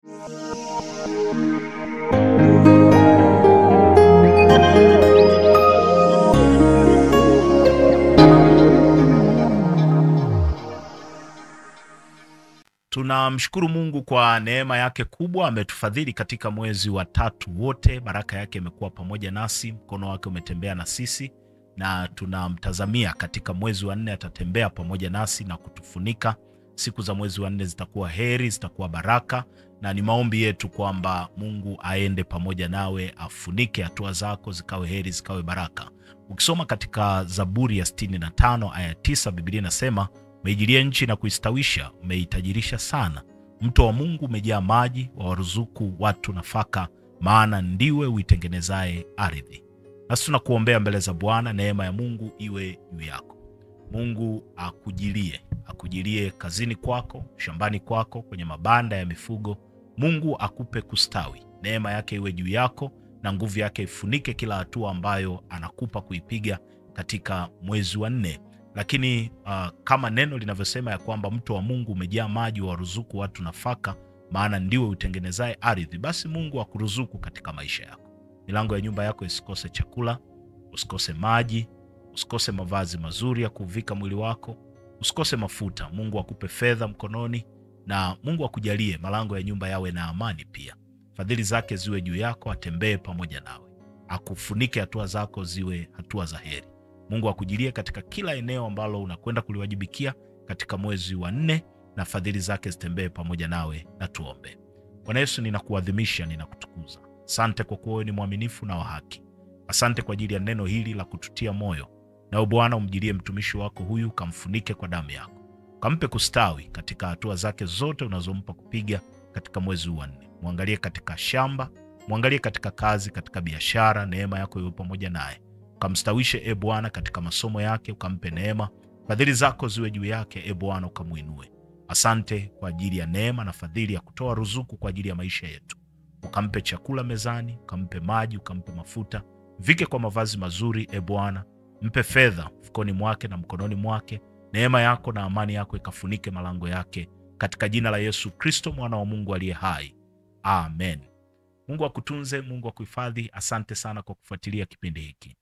Tunamshukuru Mungu kwa neema yake kubwa. Ametufadhili katika mwezi wa 3 wote. Baraka yake imekuwa pamoja nasi, mkono wake umetembea na sisi, na tunamtazamia katika mwezi wa 4 atatembea pamoja nasi na kutufunika. Siku za mwezi wa 4 zitakuwa heri, zitakuwa baraka, na ni maombi yetu kwamba Mungu aende pamoja nawe, afunike hatua zako zikawe heri, zikawe baraka. Ukisoma katika Zaburi ya 65 aya 9, Biblia inasema, umeijilia nchi na kuistawisha, umeitajirisha sana. Mto wa Mungu umejaa maji, wawaruzuku watu nafaka, maana ndiwe uitengenezaye ardhi. Nasi tunakuombea mbele za Bwana, neema ya Mungu iwe juu yako. Mungu akujilie kazini kwako, shambani kwako, kwenye mabanda ya mifugo. Mungu akupe kustawi. Neema yake iwe juu yako na nguvu yake ifunike kila hatua ambayo anakupa kuipiga katika mwezi wa 4. Lakini kama neno linavyosema ya kwamba mto wa Mungu umejaa maji, waruzuku watu nafaka, maana ndiwe utengenezaye ardhi, basi Mungu akuruzuku katika maisha yako. Milango ya nyumba yako isikose chakula, usikose maji, usikose mavazi mazuri ya kuvika mwili wako, usikose mafuta. Mungu akupe fedha mkononi, na Mungu akujalie malango ya nyumba yawe na amani pia. Fadhili zake ziwe juu yako, atembee pamoja nawe, akufunike hatua zako ziwe hatua za heri. Mungu akujilie katika kila eneo ambalo unakwenda kuliwajibikia katika mwezi wa 4, na fadhili zake zitembee pamoja nawe. Na tuombe. Bwana Yesu, ninakuadhimisha, ninakutukuza. Asante kwa kuwa wewe ni mwaminifu na wa haki. Asante kwa ajili ya neno hili la kututia moyo. Na Bwana, umjilie mtumishi wako huyu, kamfunike kwa damu yako. Kampe kustawi katika hatua zake zote unazompa kupiga katika mwezi wa 4. Muangalie katika shamba, muangalie katika kazi, katika biashara. Neema yako iwe pamoja naye. Ukamstawishe Bwana katika masomo yake, ukampe neema. Fadhili zako ziwe juu yake Bwana, ukamuinue. Asante kwa ajili ya neema na fadhili ya kutoa ruzuku kwa ajili ya maisha yetu. Ukampe chakula mezani, ukampe maji, ukampe mafuta. Vike kwa mavazi mazuri Bwana. Mpe fedha mfukoni mwake na mkononi mwake. Neema yako na amani yako ikafunike malango yake, katika jina la Yesu Kristo, mwana wa Mungu aliye hai. Amen. Mungu akutunze, Mungu akuhifadhi. Asante sana kwa kufuatilia kipindi hiki.